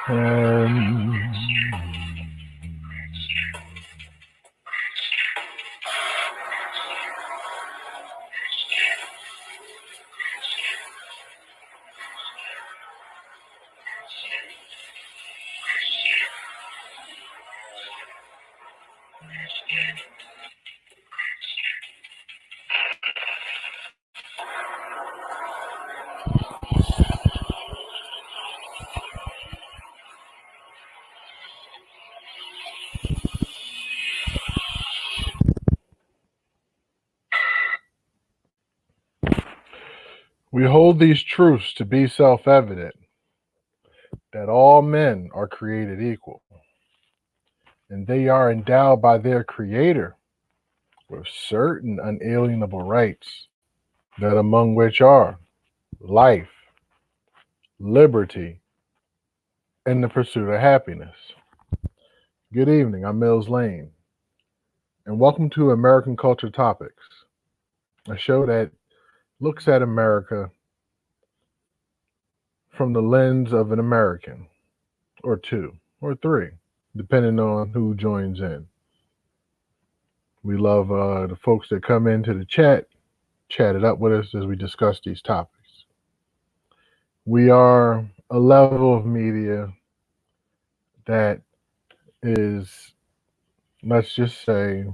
Um, we hold these truths to be self-evident, that all men are created equal, and they are endowed by their Creator with certain unalienable rights, that among which are life, liberty, and the pursuit of happiness. Good evening, I'm Millz Lane, and welcome to American Culture Topics, a show that looks at America from the lens of an American, or two, or three, depending on who joins in. We love the folks that come into the chat it up with us as we discuss these topics. We are a level of media that is, let's just say,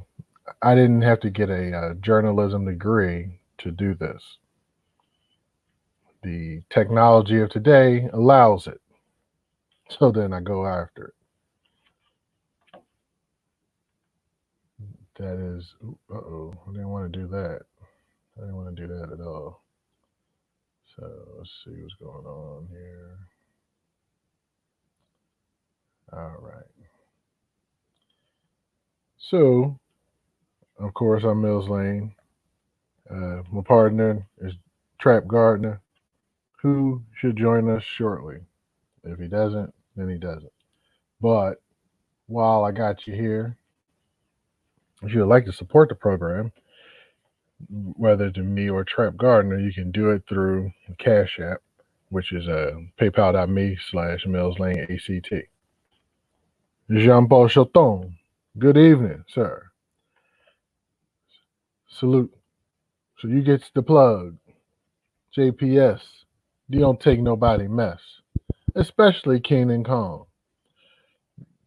I didn't have to get a journalism degree to do this. The technology of today allows it. So then I go after it. That is, I didn't want to do that. I didn't want to do that at all. So let's see what's going on here. All right. So, of course, I'm Millz Lane. My partner is Trap Gardner, who should join us shortly. If he doesn't, then he doesn't. But while I got you here, if you would like to support the program, whether to me or Trap Gardner, you can do it through Cashapp, which is paypal.me/MillzLaneACT. Jean-Paul Chaton, good evening, sir. Salute. So you get the plug. JPS, you don't take nobody mess, especially King and Kong.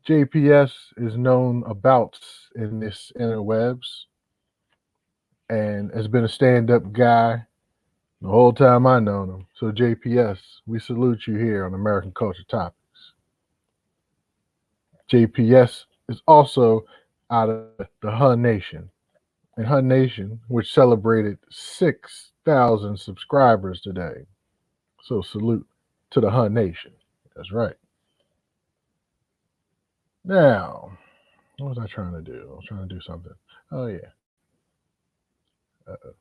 JPS is known about in this interwebs and has been a stand-up guy the whole time I known him. So JPS, we salute you here on American Culture Topics. JPS is also out of the Hun Nation. And Hun Nation, which celebrated 6,000 subscribers today. So salute to the Hun Nation. That's right. Now, what was I trying to do? I was trying to do something. Oh, yeah. Uh-oh.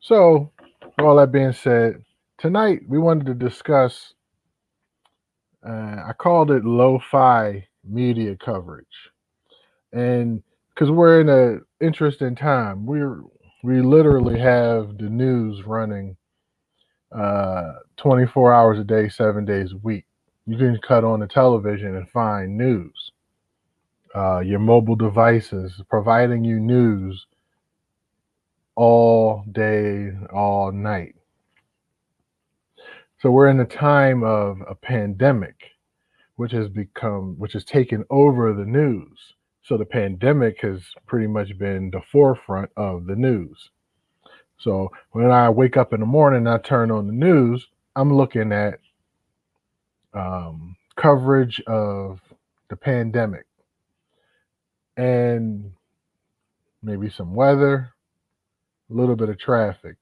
So, all that being said, tonight we wanted to discuss, I called it lo-fi media coverage. And because we're in an interesting time, we literally have the news running 24 hours a day, 7 days a week. You can cut on the television and find news. Your mobile devices providing you news all day, all night. So we're in a time of a pandemic, which has taken over the news. So the pandemic has pretty much been the forefront of the news. So when I wake up in the morning and I turn on the news, I'm looking at coverage of the pandemic and maybe some weather, a little bit of traffic.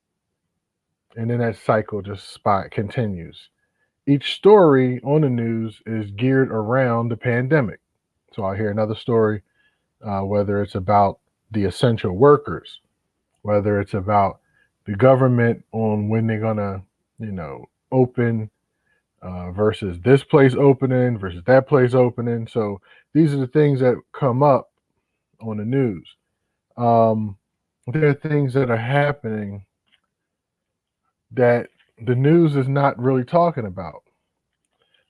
And then that cycle just continues. Each story on the news is geared around the pandemic. So I'll hear another story, whether it's about the essential workers, whether it's about the government on when they're gonna, open versus this place opening versus that place opening. So these are the things that come up on the news. There are things that are happening that the news is not really talking about.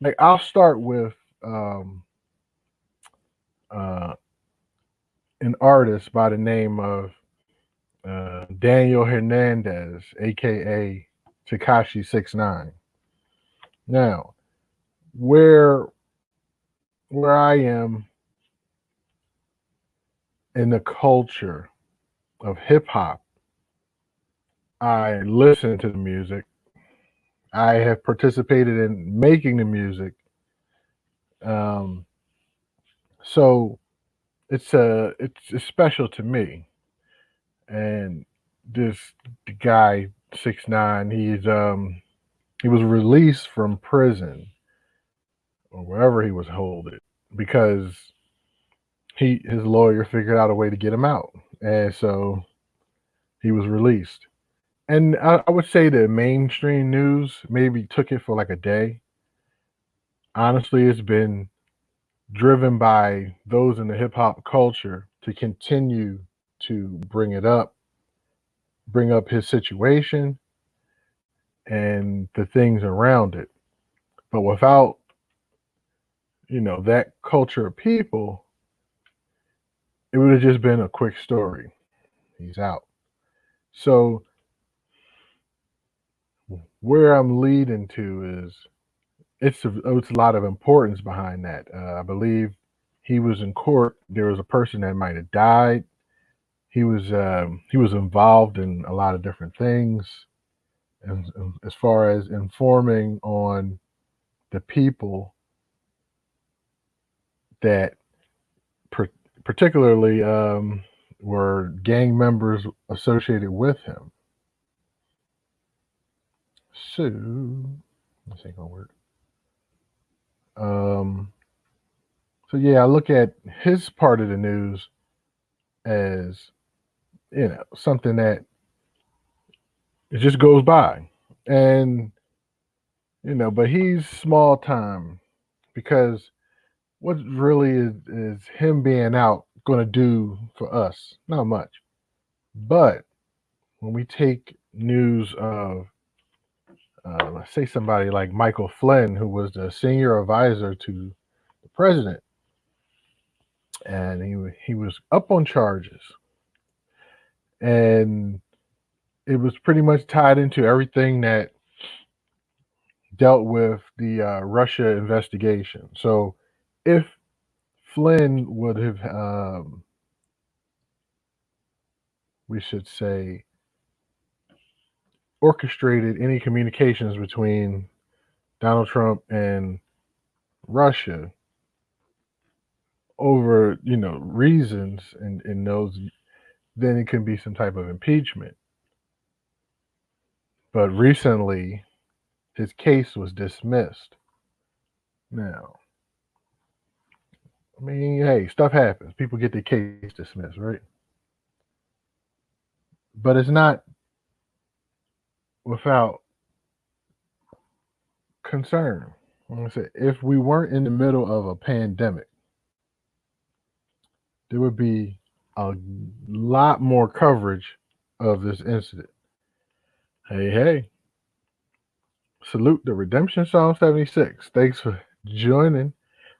Like, I'll start with um, uh, an artist by the name of Daniel Hernandez, aka Tekashi 69. Now, where where I am in the culture of hip hop, I listen to the music. I have participated in making the music. Um, so it's special to me. And this guy 6ix9ine, he was released from prison or wherever he was holding because his lawyer figured out a way to get him out, and so he was released. And I would say the mainstream news maybe took it for like a day. Honestly, it's been driven by those in the hip hop culture to continue to bring up his situation and the things around it. But without, that culture of people, it would have just been a quick story. He's out. So where I'm leading to is it's a lot of importance behind that. I believe he was in court. There was a person that might have died. He was involved in a lot of different things, and as far as informing on the people that per- particularly were gang members associated with him. So this ain't gonna work. Um, so yeah, I look at his part of the news as something that it just goes by, and but he's small time because what really is him being out going to do for us? Not much. But when we take news of, let's say, somebody like Michael Flynn, who was the senior advisor to the president, and he was up on charges, and it was pretty much tied into everything that dealt with the Russia investigation. So if Flynn would have, we should say, orchestrated any communications between Donald Trump and Russia over, reasons and those, then it can be some type of impeachment. But recently, his case was dismissed. Now, I mean, hey, stuff happens. People get their case dismissed, right? But it's not without concern. Like I said, if we weren't in the middle of a pandemic, there would be a lot more coverage of this incident. Hey, hey, salute the Redemption Song 76. Thanks for joining,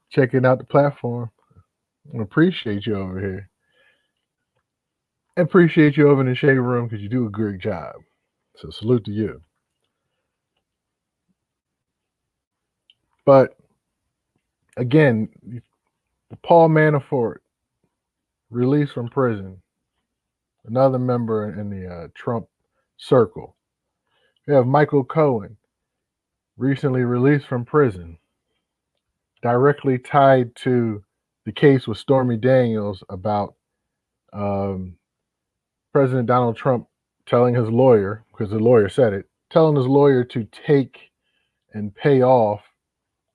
checking out the platform. I appreciate you over here. I appreciate you over in the shade room because you do a great job. So salute to you. But again, Paul Manafort released from prison, another member in the Trump circle. We have Michael Cohen, recently released from prison, directly tied to the case with Stormy Daniels about um, President Donald Trump telling his lawyer, because the lawyer said it, telling his lawyer to take and pay off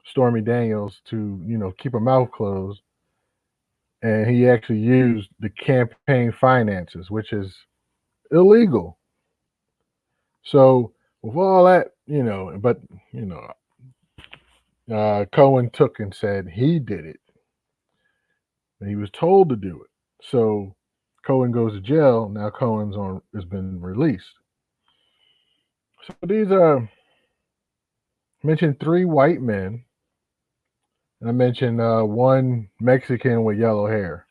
Stormy Daniels to, keep her mouth closed. And he actually used the campaign finances, which is illegal. So with all that, but Cohen took and said he did it. And he was told to do it. So Cohen goes to jail. Now Cohen's has been released. So these are I mentioned 3 white men, and I mentioned one Mexican with yellow hair.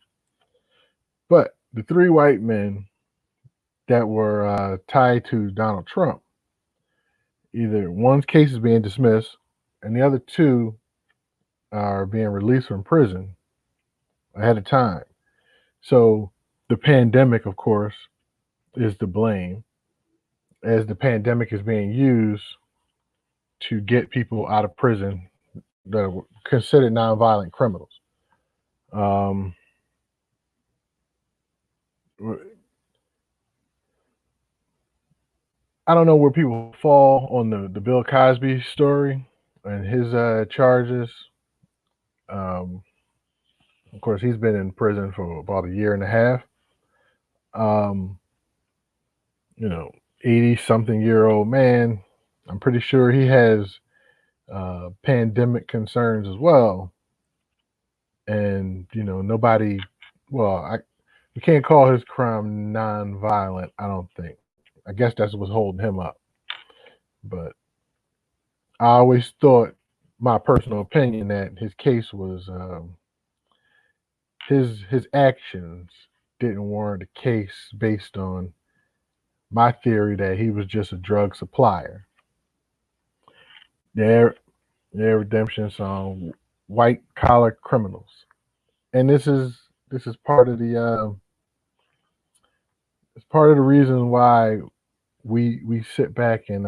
But the 3 white men that were tied to Donald Trump, either one's case is being dismissed, and the other 2 are being released from prison ahead of time. So the pandemic, of course, is to blame, as the pandemic is being used to get people out of prison that are considered nonviolent criminals. Um, I don't know where people fall on the Bill Cosby story and his charges. Um, of course, he's been in prison for about a year and a half. Um, you know, 80-something-year-old man. I'm pretty sure he has pandemic concerns as well. And, nobody, well, we can't call his crime non-violent, I don't think. I guess that's what's holding him up. But I always thought, my personal opinion, that his case was his actions didn't warrant a case based on my theory that he was just a drug supplier. Their redemption song, white collar criminals, and this is part of the it's part of the reason why we sit back and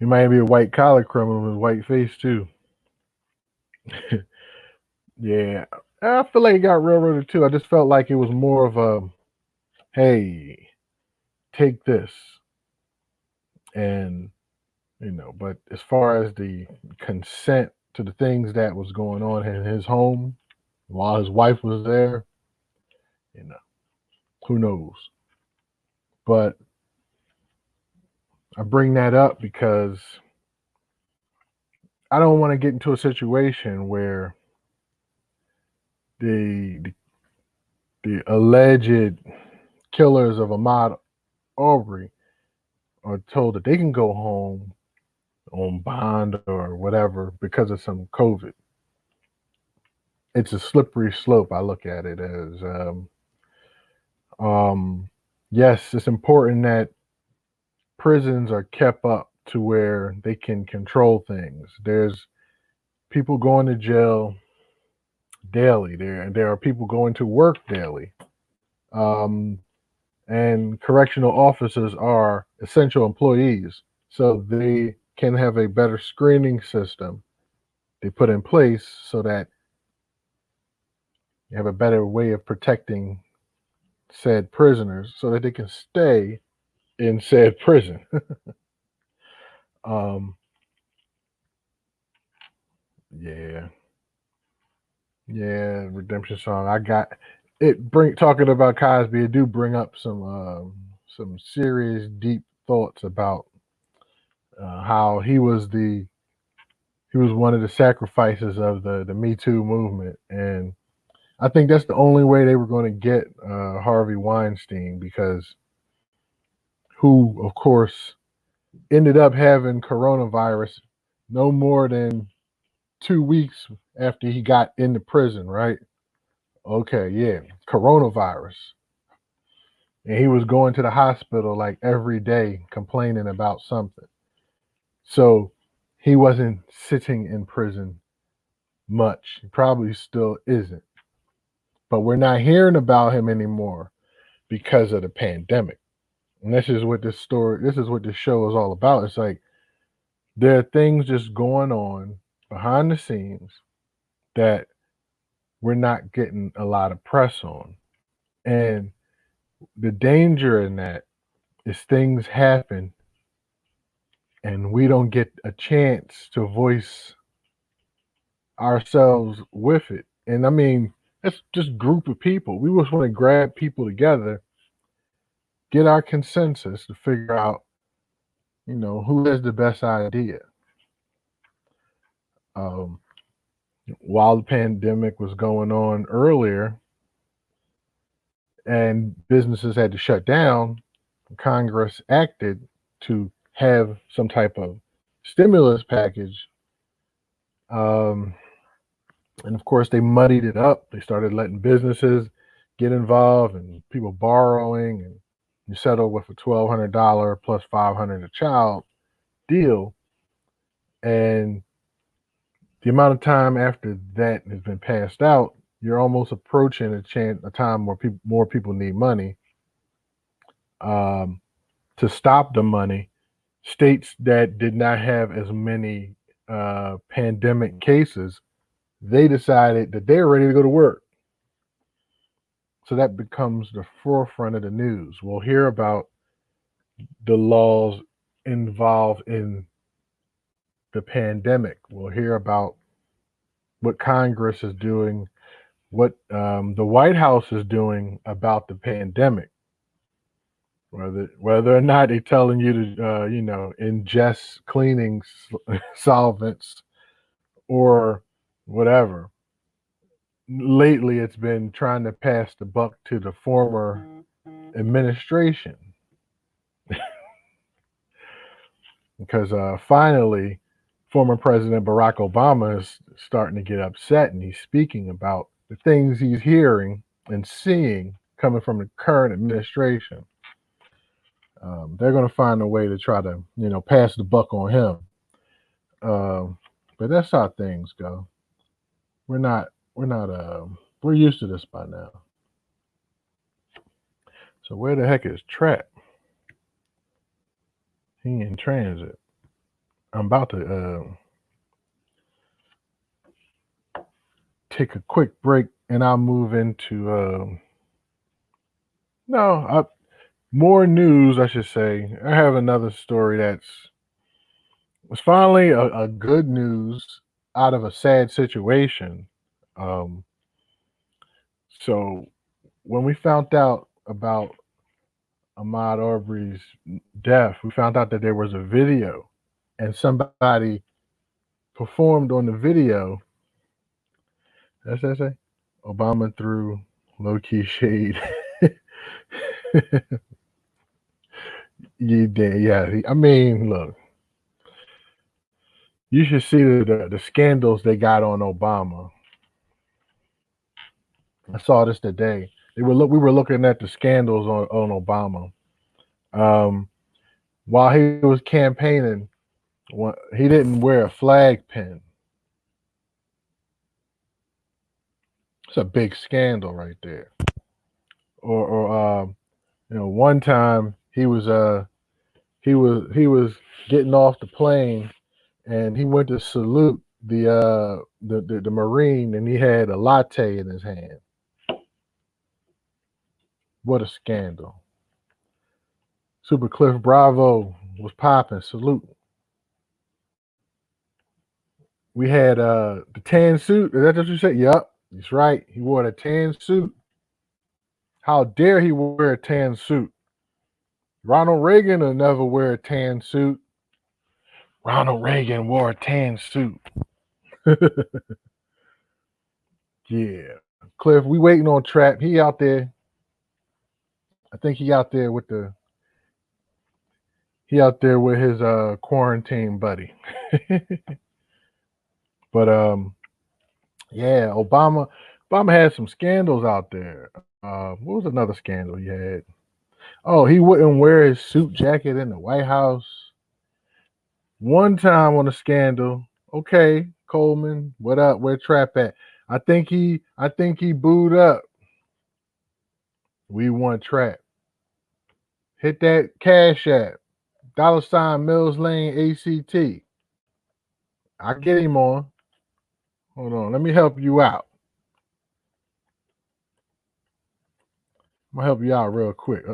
he might be a white collar criminal with a white face too. Yeah, I feel like it got railroaded too. I just felt like it was more of a, hey, take this, and but as far as the consent to the things that was going on in his home while his wife was there, you know, who knows? But I bring that up because I don't want to get into a situation where the the alleged killers of Ahmaud Arbery are told that they can go home on bond or whatever because of some COVID. It's a slippery slope. I look at it as, yes, it's important that prisons are kept up to where they can control things. There's people going to jail daily. There are people going to work daily. Um, and correctional officers are essential employees, so they can have a better screening system they put in place so that you have a better way of protecting said prisoners so that they can stay in said prison. um, yeah, yeah, redemption song. I got it. Bring talking about Cosby. It do bring up some serious, deep thoughts about how he was one of the sacrifices of the Me Too movement, and I think that's the only way they were going to get Harvey Weinstein, because who, of course, ended up having coronavirus no more than 2 weeks after he got into prison, right? Okay, yeah, coronavirus. And he was going to the hospital like every day complaining about something. So he wasn't sitting in prison much. He probably still isn't. But we're not hearing about him anymore because of the pandemic. And this is what this show is all about. It's like there are things just going on behind the scenes that we're not getting a lot of press on. And the danger in that is things happen and we don't get a chance to voice ourselves with it. And I mean, it's just group of people. We just want to grab people together, get our consensus to figure out, who has the best idea. Um, while the pandemic was going on earlier and businesses had to shut down, Congress acted to have some type of stimulus package. And of course, they muddied it up. They started letting businesses get involved and people borrowing, and you settle with a $1,200 plus $500 a child deal. And the amount of time after that has been passed out, you're almost approaching a time where more people need money. To stop the money, states that did not have as many pandemic cases, they decided that they're ready to go to work. So that becomes the forefront of the news. We'll hear about the laws involved in the pandemic. We'll hear about what Congress is doing, what the White House is doing about the pandemic. Whether or not they're telling you to, ingest cleaning solvents or whatever. Lately, it's been trying to pass the buck to the former administration. Because finally, former President Barack Obama is starting to get upset, and he's speaking about the things he's hearing and seeing coming from the current administration. They're going to find a way to try to, pass the buck on him. But that's how things go. We're used to this by now. So where the heck is Trap? He in transit. I'm about to take a quick break, and I'll move into more news, I should say. I have another story was finally a good news out of a sad situation. So when we found out about Ahmaud Arbery's death, we found out that there was a video, and somebody performed on the video. That's what I say. Obama threw low-key shade. Yeah. I mean, look, you should see the scandals they got on Obama. I saw this today. We were looking at the scandals on Obama. While he was campaigning, he didn't wear a flag pin. It's a big scandal right there. Or one time he was getting off the plane, and he went to salute the Marine, and he had a latte in his hand. What a scandal. Super Cliff Bravo was popping, salute. We had the tan suit. Is that what you said? Yep, that's right. He wore a tan suit. How dare he wear a tan suit? Ronald Reagan will never wear a tan suit. Ronald Reagan wore a tan suit. Yeah. Cliff, we waiting on Trap. He out there. I think he out there with his quarantine buddy. But yeah, Obama had some scandals out there. What was another scandal he had? Oh, he wouldn't wear his suit jacket in the White House. One time on a scandal. Okay, Coleman, what up? Where Trap at? I think he booed up. We want Trap. Hit that Cashapp. $ MillzLaneACT. I get him on. Hold on, let me help you out. I'm gonna help you out real quick.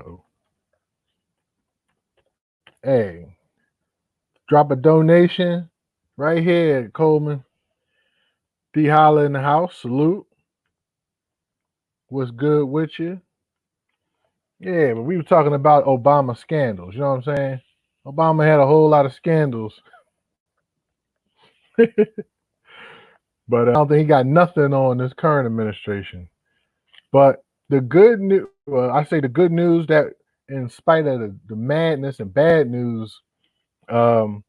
Hey, drop a donation right here, Coleman. D Holla in the house. Salute. What's good with you? Yeah, but we were talking about Obama scandals. You know what I'm saying? Obama had a whole lot of scandals. But I don't think he got nothing on this current administration. But the good news, I say the good news that in spite of the madness and bad news, The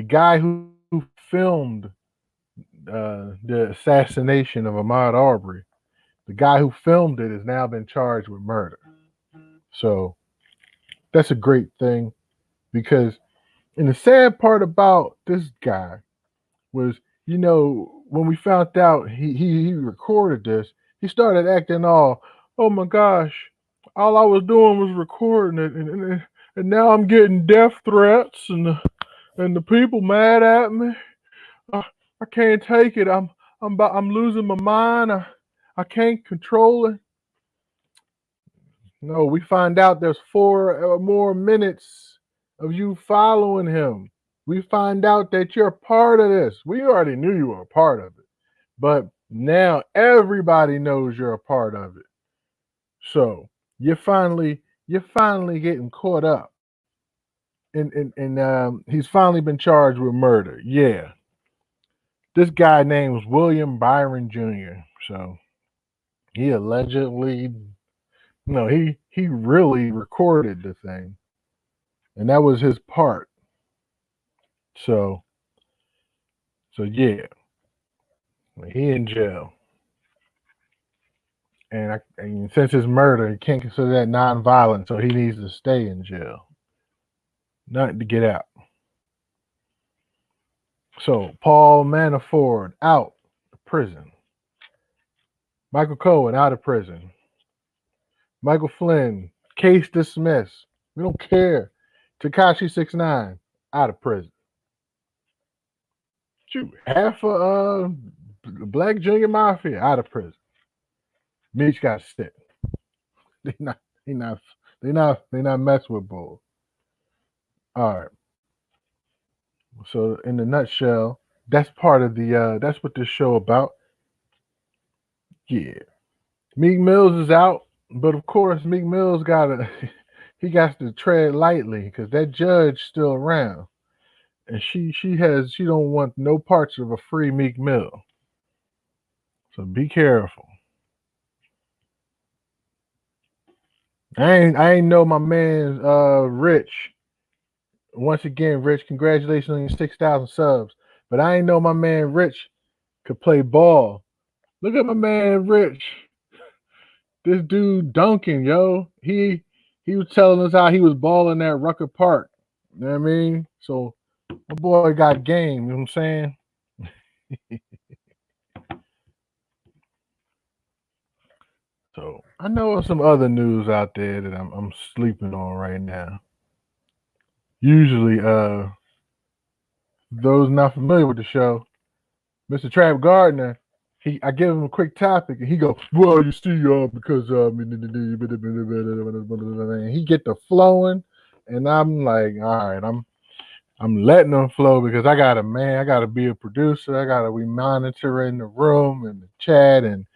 guy who filmed the assassination of Ahmaud Arbery, the guy who filmed it has now been charged with murder. So that's a great thing because, and the sad part about this guy was, when we found out he recorded this, he started acting all, oh my gosh, all I was doing was recording it, and now I'm getting death threats, and the people mad at me. I can't take it. I'm losing my mind. I can't control it. No, we find out there's 4 more minutes of you following him. We find out that you're a part of this. We already knew you were a part of it, but now everybody knows you're a part of it. So you're finally getting caught up, and he's finally been charged with murder. Yeah, this guy named was William Byron Jr. So he allegedly, no, he really recorded the thing, and that was his part. So yeah, he in jail, and since his murder, he can't consider that non-violent, so he needs to stay in jail, not to get out. So Paul Manafort out of prison, Michael Cohen out of prison, Michael Flynn case dismissed. We don't care. Tekashi 6ix9ine out of prison. Shoot, half of Black Junior Mafia out of prison. Meech got sick. They not mess with bull. All right. So in the nutshell, that's part of the that's what this show about. Yeah. Meek Mills is out, but of course Meek Mills he got to tread lightly because that judge still around. And she don't want no parts of a free Meek Mill. So be careful. I ain't know my man Rich. Once again, Rich, congratulations on your 6,000 subs. But I ain't know my man Rich could play ball. Look at my man Rich. This dude dunking, yo. He was telling us how he was balling at Rucker Park. You know what I mean? So my boy got game, you know what I'm saying? So I know of some other news out there that I'm sleeping on right now. Usually, those not familiar with the show, Mr. Trap Gardner, I give him a quick topic and he go, well, you see, because he get the flowing, and I'm like, all right, I'm letting them flow because I gotta be a producer. I gotta be monitoring the room and the chat and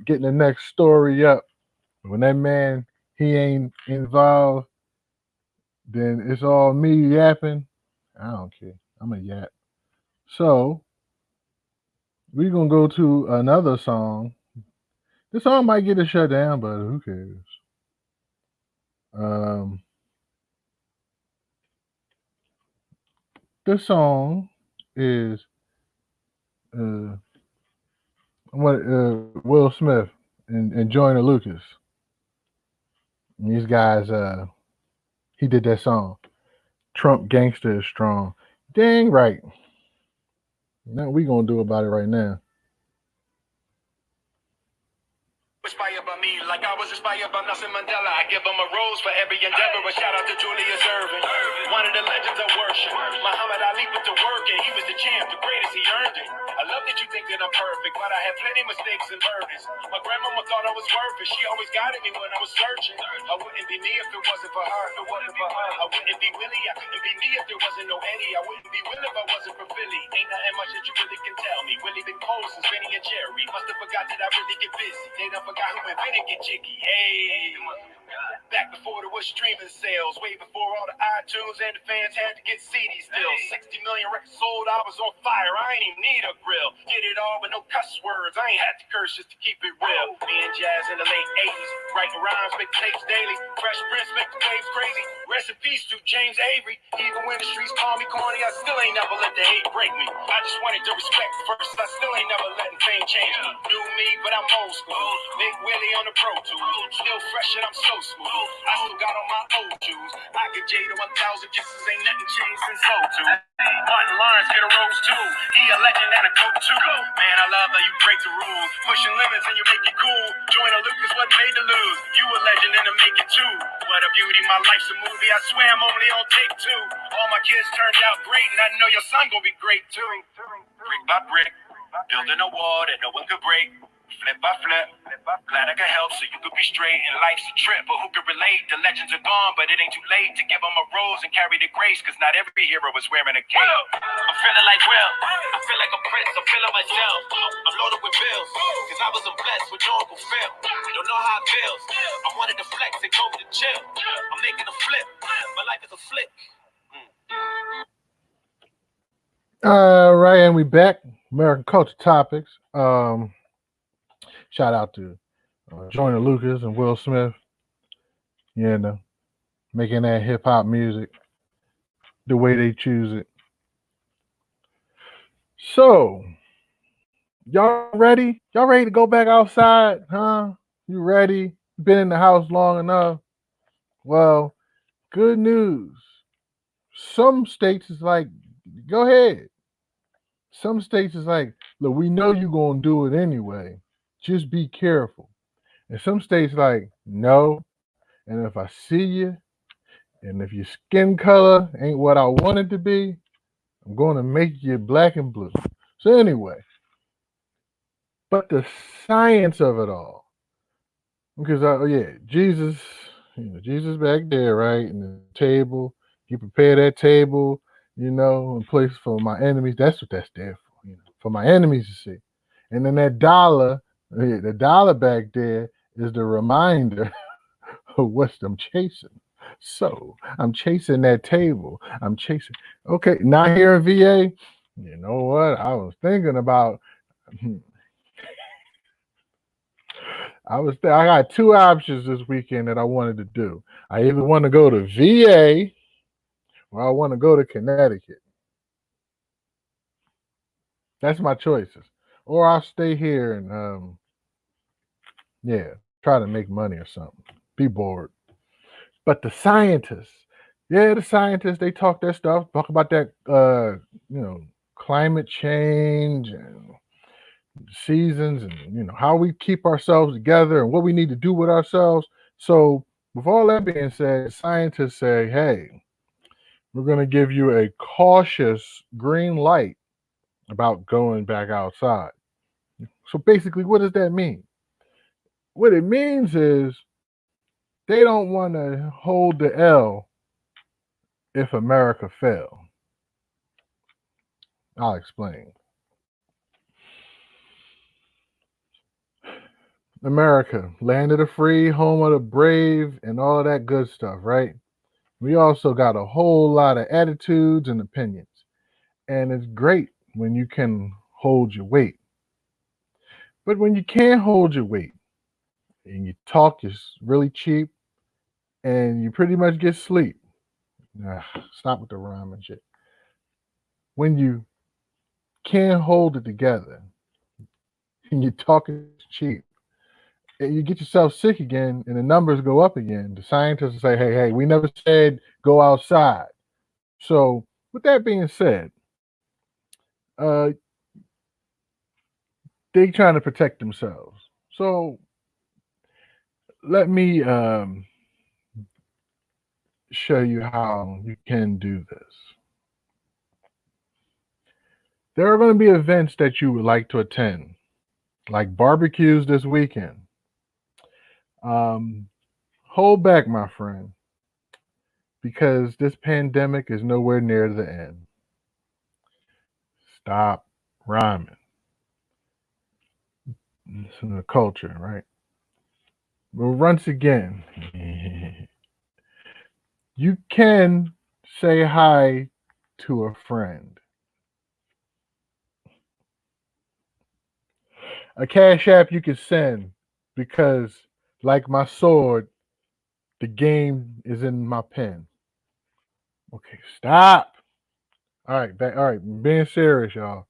getting the next story up. When that man he ain't involved, then it's all me yapping. I don't care. I'm a yap. So we're gonna go to another song. This song might get it shut down, but who cares? Um, this song is uh, Will Smith and Joyner Lucas. And these guys, he did that song. Trump Gangster is Strong. Dang right. Nothing we gonna do about it right now. Inspired by me, like I was inspired by Nelson Mandela. I give him a rose for every endeavor. A shout out to Julius Erving, one of the legends of worship. Muhammad Ali put to work and he was the champ, the greatest, he earned it. I love that you think that I'm perfect, but I have plenty mistakes and burdens. My grandmama thought I was worth it. She always guided me when I was searching. I wouldn't be me if it wasn't for her. If it wasn't for her, I wouldn't be Willie. I couldn't be me if there wasn't no Eddie. I wouldn't be Will if I wasn't for Philly. Ain't nothing much that you really can tell me. Willie been cold since Benny and Jerry. Must have forgot that I really get busy. They done forgot who invented Get Jiggy. Hey, back before there was streaming sales, way before all the iTunes and the fans had to get CDs still. 60 million records sold, I was on fire. I ain't even need a grill. Did it all with no cuss words. I ain't had to curse just to keep it real. Me and Jazz in the late 80s, writing rhymes, make tapes daily. Fresh Prince make the waves crazy. Rest in peace to James Avery. Even when the streets call me corny, I still ain't never let the hate break me. I just wanted the respect first. I still ain't never letting fame change me. New me, but I'm old school. Big Willie on the Pro Tools. Still fresh and I'm so smooth. I still got on my old shoes. I get Jada 1,000 kisses, ain't nothing changed since '02. Martin Lawrence get a rose too. He a legend and a go-to. Man, I love how you break the rules. Pushing limits and you make it cool. Join a Lucas wasn't made to lose. You a legend and to make it too. What a beauty, my life's a movie. I swear I'm only on take two. All my kids turned out great, and I know your son gonna be great too. Brick by brick, building a wall that no one could break. Flip by flip, glad I could help so you could be straight. And life's a trip, but who could relate? The legends are gone, but it ain't too late to give them a rose and carry the grace. Cause not every hero is wearing a cape. I'm feeling like Will, I feel like a prince, I'm feeling myself. I'm loaded with bills, cause I wasn't blessed with no Uncle Phil. Don't know how it feels, I wanted to flex and told me to chill. I'm making a flip, my life is a flip. All right, and we back. American Culture Topics. Shout out to Joyner Lucas and Will Smith, you know, making that hip hop music the way they choose it. So, y'all ready? Y'all ready to go back outside? Huh? You ready? Been in the house long enough? Well, good news. Some states is like, go ahead. Some states is like, look, we know you're going to do it anyway. Just be careful. And some states like, no. And if I see you, and if your skin color ain't what I want it to be, I'm going to make you black and blue. So anyway, but the science of it all, because Jesus, Jesus back there, right, and the table. He prepared that table, in place for my enemies. That's what that's there for, for my enemies to see. And then that dollar, the dollar back there is the reminder of what I'm chasing. So I'm chasing that table. I'm chasing. Okay, not here in VA. You know what? I was thinking about. I got two options this weekend that I wanted to do. I either want to go to VA or I want to go to Connecticut. That's my choices. Or I'll stay here and try to make money or something. Be bored. But the scientists, they talk their stuff, talk about that climate change and seasons and how we keep ourselves together and what we need to do with ourselves. So with all that being said, scientists say, hey, we're going to give you a cautious green light about going back outside. So basically, what does that mean? What it means is they don't want to hold the L if America fails. I'll explain. America, land of the free, home of the brave, and all of that good stuff, right? We also got a whole lot of attitudes and opinions. And it's great when you can hold your weight. But when you can't hold your weight and you talk is really cheap and you pretty much get sleep. Stop with the rhyme and shit. When you can't hold it together and you talk is cheap, and you get yourself sick again and the numbers go up again, the scientists say, hey, we never said go outside. So with that being said, they trying to protect themselves. So let me show you how you can do this. There are going to be events that you would like to attend, like barbecues this weekend. Hold back, my friend, because this pandemic is nowhere near the end. Stop rhyming. It's in the culture, right? But once again, you can say hi to a friend. A Cashapp you can send because, like my sword, the game is in my pen. Okay, stop. All right, all right, being serious, y'all.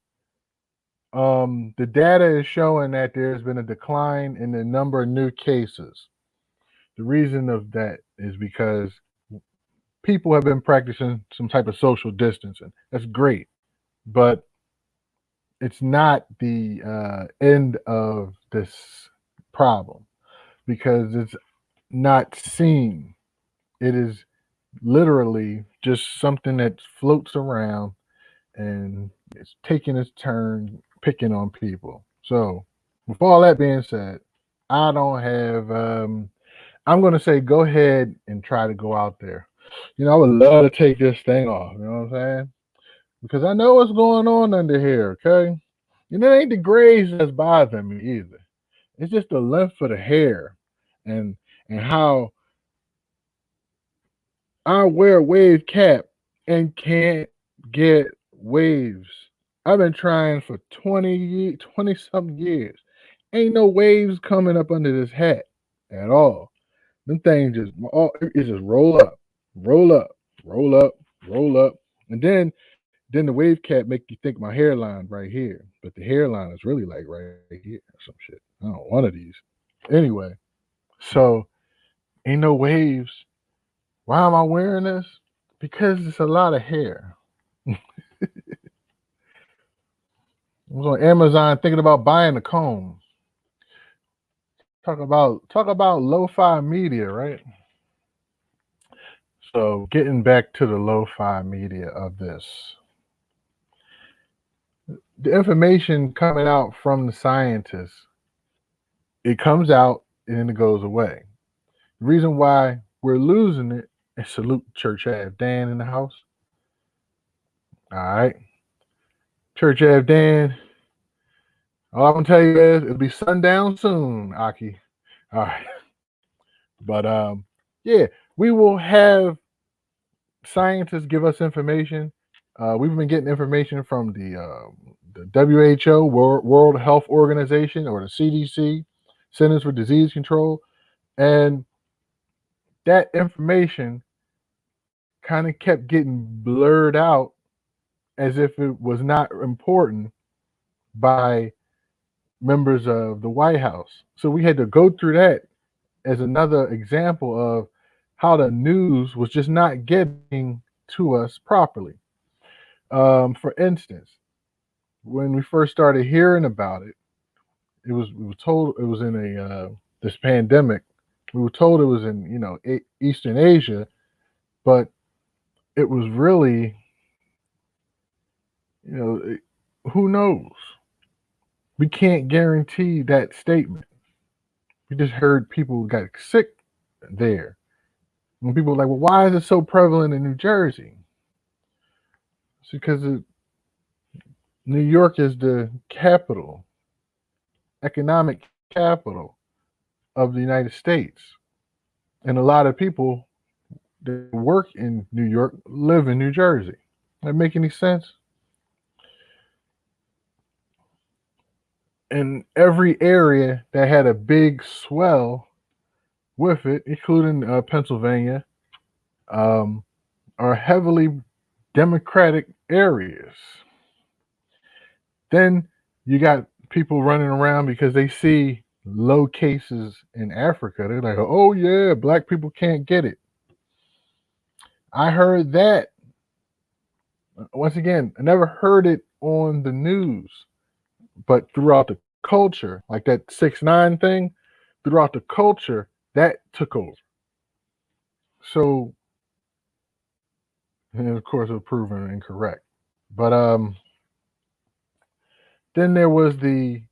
The data is showing that there's been a decline in the number of new cases. The reason of that is because people have been practicing some type of social distancing. That's great, but it's not the end of this problem because it's not seen. It is literally just something that floats around and it's taking its turn picking on people. So, with all that being said, I don't have. I'm going to say go ahead and try to go out there. I would love to take this thing off. You know what I'm saying? Because I know what's going on under here. Okay, it ain't the grays that's bothering me either. It's just the length of the hair, and how I wear a wave cap and can't get waves. I've been trying for 20 something years. Ain't no waves coming up under this hat at all. Them things it just roll up, roll up, roll up, roll up. And then the wave cap make you think my hairline right here. But the hairline is really like right here or some shit. I don't know, one of these. Anyway, so ain't no waves. Why am I wearing this? Because it's a lot of hair. I was on Amazon thinking about buying a comb. Talk about lo-fi media, right? So getting back to the lo-fi media of this. The information coming out from the scientists, it comes out and then it goes away. The reason why we're losing it, and salute Church Ave Dan in the house. All right. Church Ave Dan. All I'm gonna tell you is it'll be sundown soon, Aki. All right. But yeah, we will have scientists give us information. We've been getting information from the WHO, World Health Organization, or the CDC, Centers for Disease Control, and that information kind of kept getting blurred out as if it was not important by members of the White House. So we had to go through that as another example of how the news was just not getting to us properly. For instance, when we first started hearing about it, we were told it was in a this pandemic. We were told it was in Eastern Asia, but it was really who knows? We can't guarantee that statement. We just heard people got sick there. When people were like, well, why is it so prevalent in New Jersey? It's because New York is the capital, economic capital of the United States. And a lot of people that work in New York live in New Jersey. That make any sense? And every area that had a big swell with it, including Pennsylvania, are heavily Democratic areas. Then you got people running around because they see low cases in Africa. They're like, oh, yeah, black people can't get it. I heard that. Once again, I never heard it on the news, but throughout the culture, like that 6ix9ine thing, throughout the culture, that took over. So, and of course, it was proven incorrect. But then there was the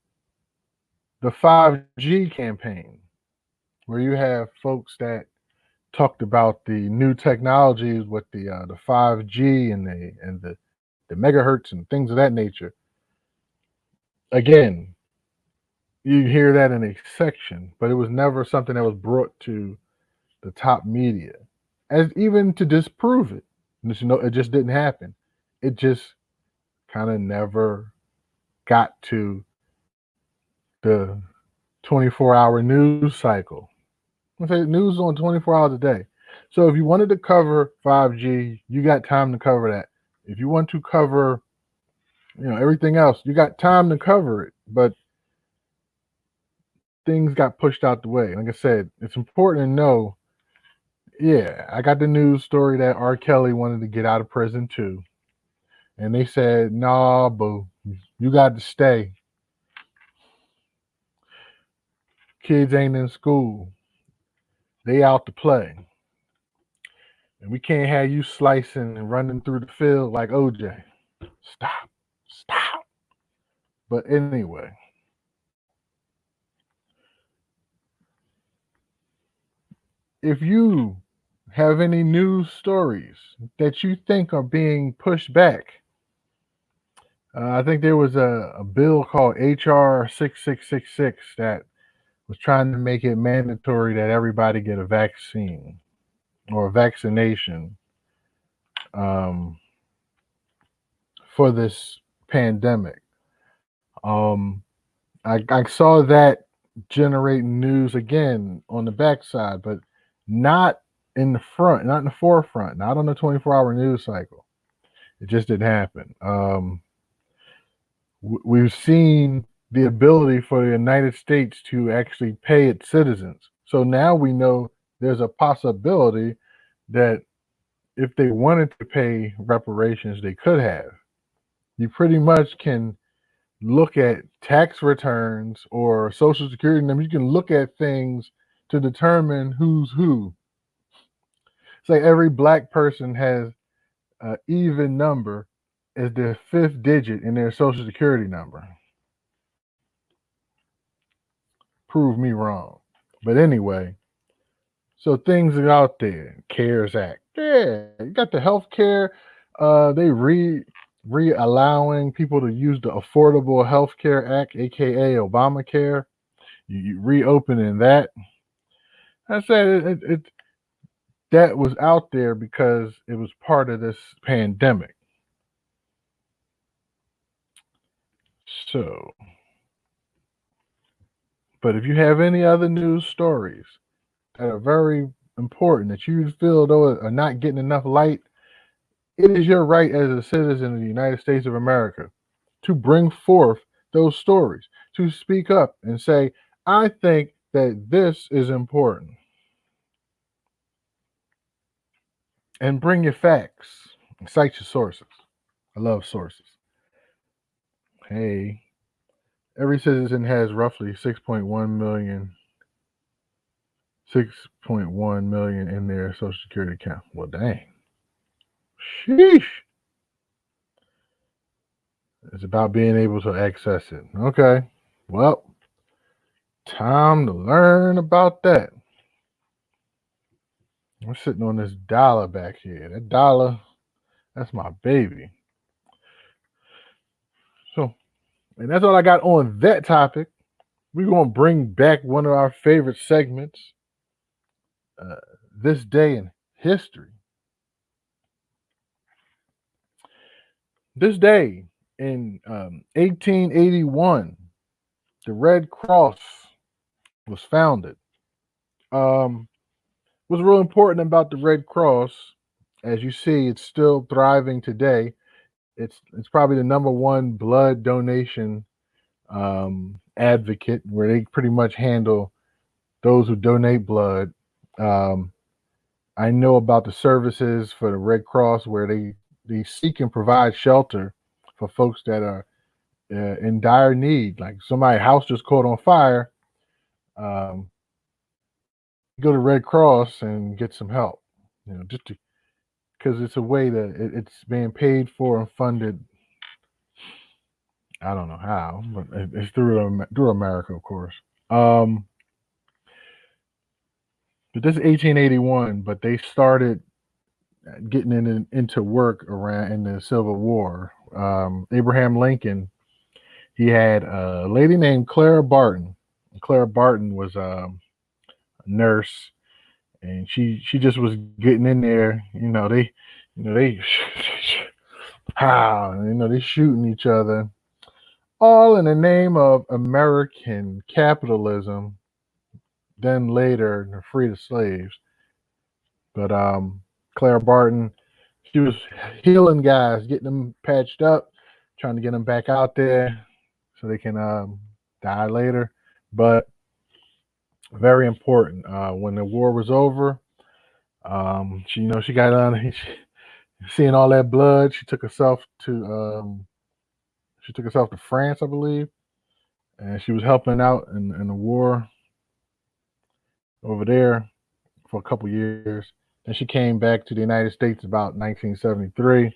5G campaign, where you have folks that talked about the new technologies with the 5G and the megahertz and things of that nature. Again, you hear that in a section, but it was never something that was brought to the top media, as even to disprove it. It just didn't happen. It just kind of never got to the 24-hour news cycle. I say news on 24 hours a day. So if you wanted to cover 5G, you got time to cover that. If you want to cover, everything else, you got time to cover it. But things got pushed out the way. Like I said, it's important to know. Yeah, I got the news story that R. Kelly wanted to get out of prison too. And they said, nah, boo, you got to stay. Kids ain't in school. They out to play. And we can't have you slicing and running through the field like OJ. Stop. Stop. But anyway, if you have any news stories that you think are being pushed back, I think there was a bill called HR 6666 that was trying to make it mandatory that everybody get a vaccine or a vaccination um, for this pandemic. Um, I saw that generating news again on the backside, but not in the front, not in the forefront, not on the 24-hour news cycle. It just didn't happen. We've seen the ability for the United States to actually pay its citizens. So now we know there's a possibility that if they wanted to pay reparations, they could have. You pretty much can look at tax returns or social security numbers. You can look at things to determine who's who. It's like every black person has an even number as their fifth digit in their social security number. Prove me wrong. But anyway, so things are out there. CARES Act. Yeah, you got the health care. They re-allowing people to use the Affordable Health Care Act, aka Obamacare. You reopening that. I said that was out there because it was part of this pandemic. So, but if you have any other news stories that are very important that you feel though are not getting enough light, it is your right as a citizen of the United States of America to bring forth those stories, to speak up and say, I think that this is important. And bring your facts. Cite your sources. I love sources. Hey, every citizen has roughly 6.1 million in their Social Security account. Well, dang. Sheesh. It's about being able to access it. Okay. Well, time to learn about that. I'm sitting on this dollar back here. That dollar, that's my baby. So, and that's all I got on that topic. We're going to bring back one of our favorite segments, This Day in History. This day in 1881, the Red Cross was founded. What's real important about the Red Cross, as you see, it's still thriving today. It's probably the number one blood donation advocate, where they pretty much handle those who donate blood. I know about the services for the Red Cross where they seek and provide shelter for folks that are in dire need. Like somebody's house just caught on fire, go to Red Cross and get some help. Just because it's a way that it's being paid for and funded. I don't know how, but it's through America, of course. But this is 1881, but they started getting into work around in the Civil War. Abraham Lincoln, he had a lady named Clara Barton. Clara Barton was a nurse, and she just was getting in there. They they shooting each other, all in the name of American capitalism. Then later, free the slaves. But Clara Barton, she was healing guys, getting them patched up, trying to get them back out there so they can die later. But very important. When the war was over, she got on. Seeing all that blood, she took herself to France, I believe, and she was helping out in the war over there for a couple years. Then she came back to the United States about 1973.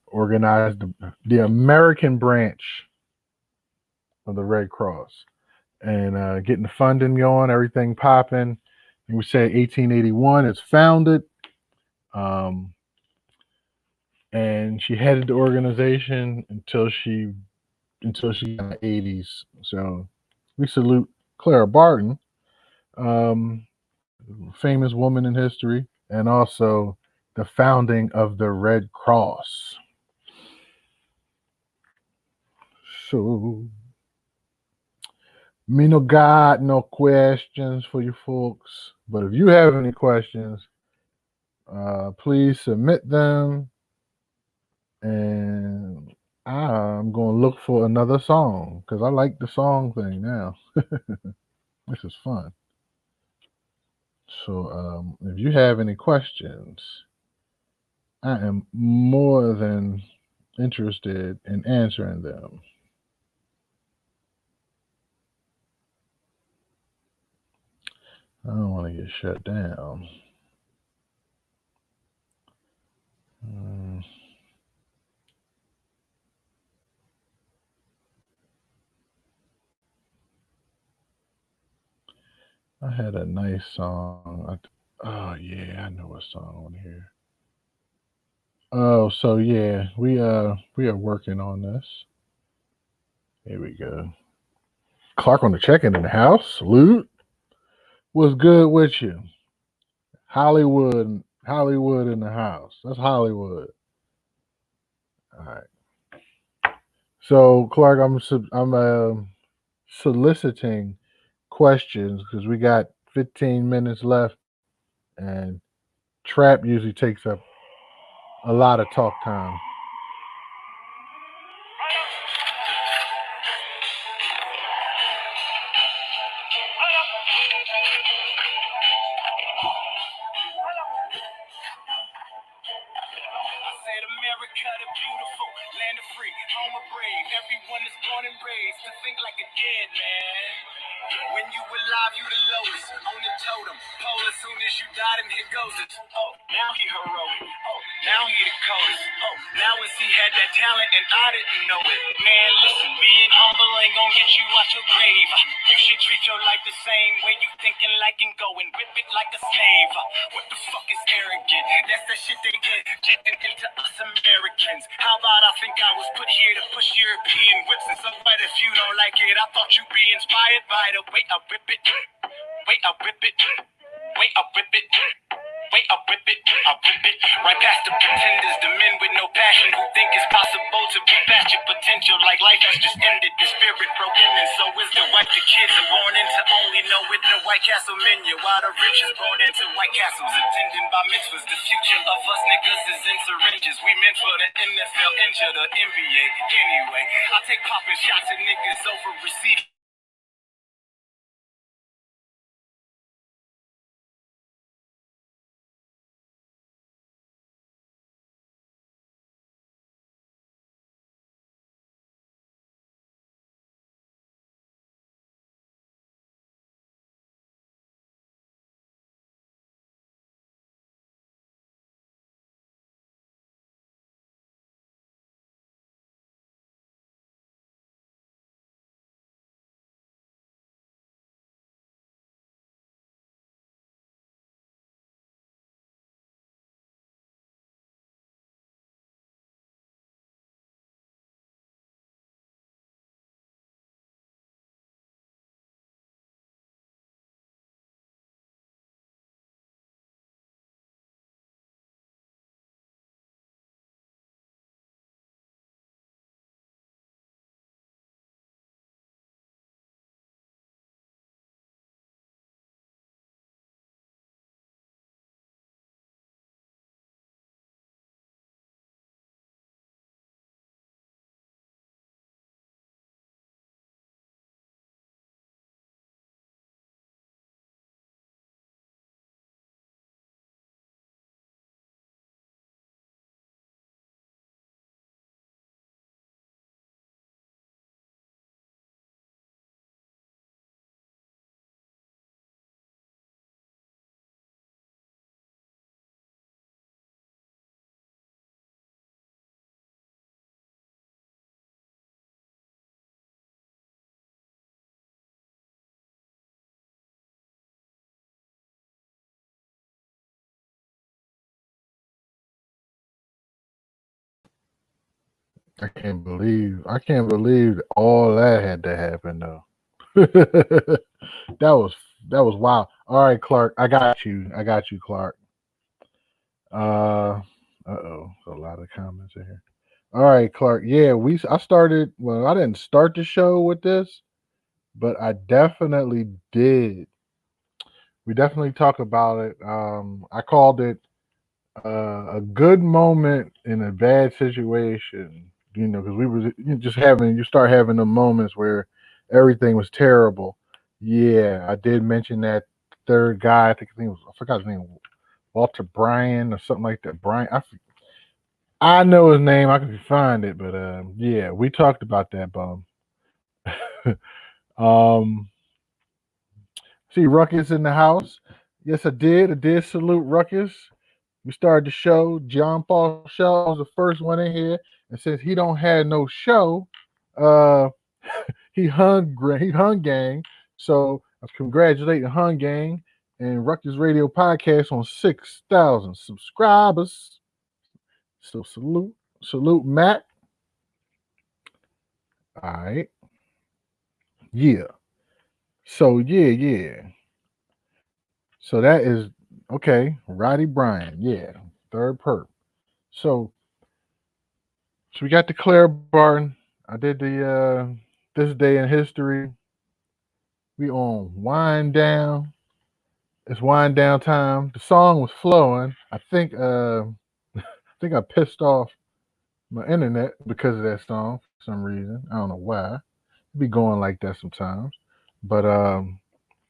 Organized the American branch of the Red Cross, and getting the funding going, everything popping. And we say 1881 it's founded. Um, and she headed the organization until she got in the 80s. So we salute Clara Barton, um, famous woman in history, and also the founding of the Red Cross. So me no got no questions for you folks, but if you have any questions, please submit them, and I'm going to look for another song because I like the song thing now. This is fun. So if you have any questions, I am more than interested in answering them. I don't want to get shut down. Mm, I had a nice song. Oh yeah, I know what song on here. Oh, so yeah, we are working on this. Here we go. Clark on the check-in the house. Salute. What's good with you? Hollywood in the house. That's Hollywood. All right. So Clark, I'm soliciting questions because we got 15 minutes left, and trap usually takes up a lot of talk time. Said America the beautiful, land of free, home of brave. Everyone is born and raised to think like a dead man. When you alive, you the lowest on the totem pole. As soon as you die, then here goes it. Oh, now he heroic. Oh, now he the coldest. Oh, now as he had that talent and I didn't know it. Man, listen, being humble ain't gonna get you out your grave. You should treat your life the same way you thinking like and go and whip it like a slave. What the fuck is arrogant? That's the shit they injected into us Americans. How about I think I was put here to push European whips, and so what if you don't like it? I thought you'd be inspired by the way I whip it. Wait, I whip it. Wait, I whip it. Wait, I whip it. I whip it. Right past the pretenders, the men with no passion who think it's possible to be past your potential. Like life has just ended, the spirit broken, and so is the wife. The kids are born into only know it in the White Castle menu. While the rich is born into White Castles, attending by mitzvahs. The future of us niggas is in syringes. We meant for the NFL, injure the NBA. Anyway, I take popping shots at niggas over receiving. I can't believe all that had to happen though. that was wild. All right, Clark, I got you, Clark. Uh-oh, a lot of comments in here. All right, Clark. Yeah, I started. Well, I didn't start the show with this, but I definitely did. We definitely talk about it. I called it a good moment in a bad situation. Because we were you start having the moments where everything was terrible. Yeah, I did mention that third guy. I forgot his name, Walter Bryan or something like that. I know his name. I can find it, but yeah, we talked about that bum. um, see Ruckus in the house. Yes, I did. I did salute Ruckus. We started the show. John Paul Shaw was the first one in here, and since he don't have no show, uh, he hung gang. So I congratulate the Hung Gang and Ruckus Radio Podcast on 6,000 subscribers. So salute Matt. All right, yeah. So yeah. So that is okay. Roddy Bryan, yeah, third perp. So we got the Claire Barton. I did the this day in history. We on wind down. It's wind down time. The song was flowing. I think I pissed off my internet because of that song for some reason. I don't know why. It be going like that sometimes. But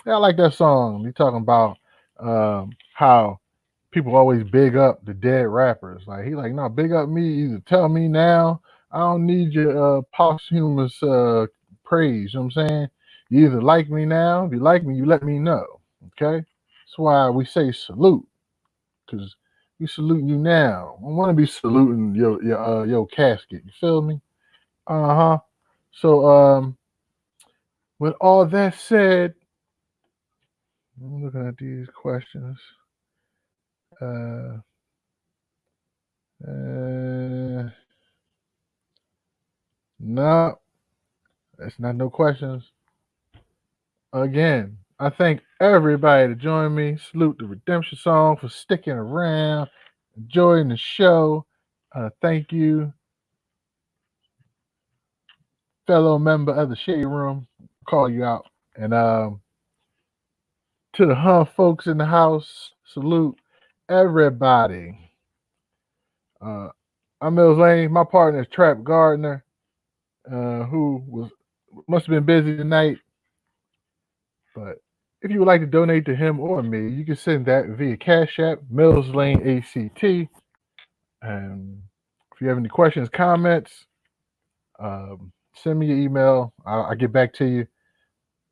yeah, I like that song. You talking about how people always big up the dead rappers. Like he like, no, big up me. Either tell me now. I don't need your posthumous praise. You know what I'm saying? You either like me now. If you like me, you let me know. Okay. That's why we say salute, because we saluting you now. I want to be saluting your casket. You feel me? Uh huh. So with all that said, I'm looking at these questions. Uh, no, that's not no questions. Again, I thank everybody to join me. Salute the Redemption Song for sticking around, enjoying the show. Thank you, fellow member of the Shade Room. Call you out. And to the Hun folks in the house, salute everybody. I'm Mills Lane. My partner is Trap Gardner, who must have been busy tonight. But if you would like to donate to him or me, you can send that via Cashapp, MillzLaneACT. And if you have any questions, comments, send me your email. I'll get back to you.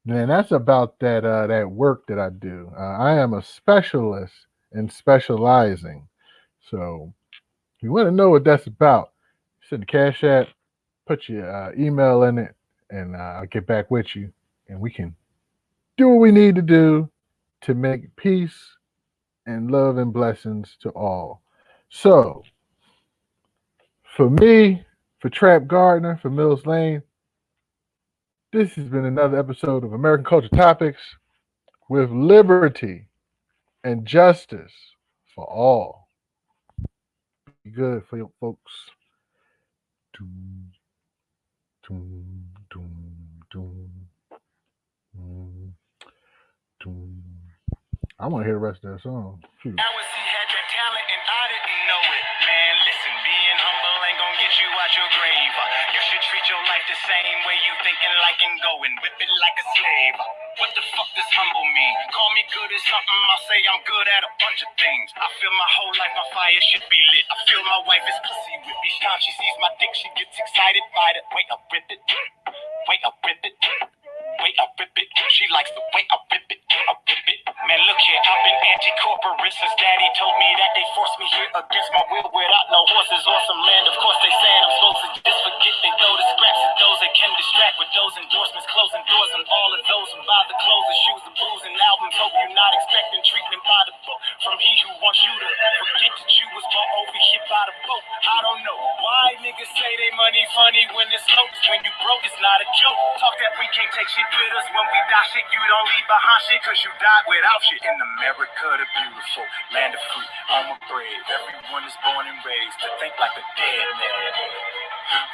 And that's about that work that I do. I am a specialist in specializing. So if you want to know what that's about, send the Cash App, put your email in it, and I'll get back with you, and we can do what we need to do to make peace and love and blessings to all. So, for me, for Trap Gardner, for Mills Lane, this has been another episode of American Culture Topics with liberty and justice for all. Be good for your folks. Doom, doom, doom, doom, doom. I want to hear the rest of that song. Shoot. I was he had that talent and I didn't know it. Man, listen, being humble ain't gonna get you out your grave. You should treat your life the same way you thinking like and go and whip it like a slave. What the fuck does humble mean? Call me good at something, I'll say I'm good at a bunch of things. I feel my whole life my fire should be lit. I feel my wife is pussy whip. Each time she sees my dick, she gets excited by it. Wait, I rip it. Wait, I rip it. Wait, I rip it. She likes the way I rip it. I rip it. Man, look here, I've been anti-corporate since daddy told me that they forced me here against my will without no horses or some land. Of course, they saying I'm supposed to just forget. They throw the scraps at those that can distract with those endorsements, closing doors on all of those and buy the clothes, the shoes, the booze, and albums. Hope you're not expecting treatment by the book from he who wants you to forget that you was bought over here by the boat. I don't know why niggas say they money funny when it's low. When you broke, it's not a joke. Talk that we can't take shit with us. When we die shit, you don't leave behind shit, cause you died without shit. In America the beautiful, land of free, home of brave. Everyone is born and raised to think like a dead man.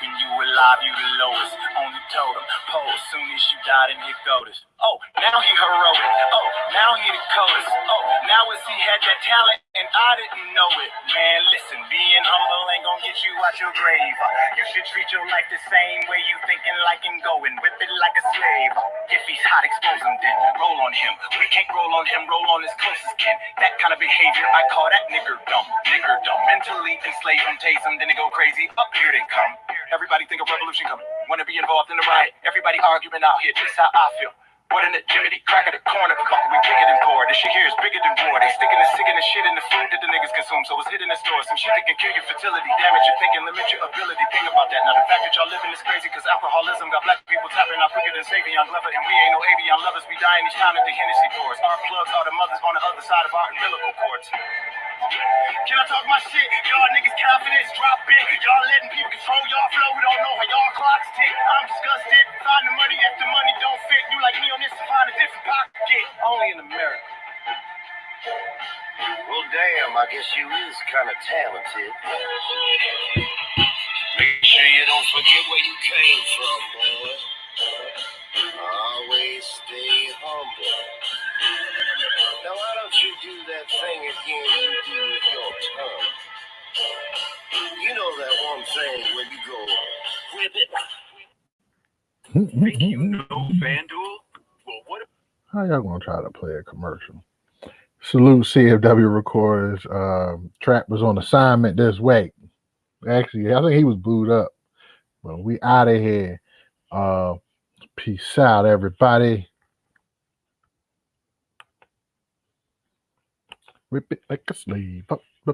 When you alive, you the lowest. On the totem pole, soon as you died and you go this. Oh, now he heroic. Oh, now he the coldest. Oh, now as he had that talent and I didn't know it. Man, listen, being humble ain't gonna get you out your grave. You should treat your life the same way you thinking like and go and whip it like a slave. If he's hot, expose him then. Roll on him. We can't roll on him, roll on his closest kin. That kind of behavior, I call that nigger dumb. Nigger dumb. Mentally enslave him, tase him, then they go crazy. Up here they come. Everybody think of revolution coming. Wanna be involved in the riot. Everybody arguing out here. This how I feel. What in the Jiminy crack of the corner? Fuck, we bigger than poor. This shit here is bigger than war. They sticking and sicking the shit in the food that the niggas consume. So it's hitting the store. Some shit that can kill your fertility, damage your thinking, limit your ability. Think about that. Now the fact that y'all living is crazy, cause alcoholism got black people tapping out quicker than saving young lover. And we ain't no avian lovers. We dying each time that the Hennessy pours. Our plugs are the mothers on the other side of our umbilical cords. Can I talk my shit? Y'all niggas confidence drop big. Y'all letting people control y'all flow. We don't know how y'all clocks tick. I'm disgusted. Find the money if the money don't fit. You like me on this and find a different pocket. Only in America. Well, damn, I guess you is kind of talented. Make sure you don't forget where you came from, boy. Always stay humble. Now, why don't you do that thing again you do with your tongue? You know that one thing when you go, whip it. Think you know FanDuel? Well, what? How y'all gonna try to play a commercial? Salute CFW Recorders. Trap was on assignment this week. Actually, I think he was booed up. But we out of here. Peace out, everybody. Whip it like a slave.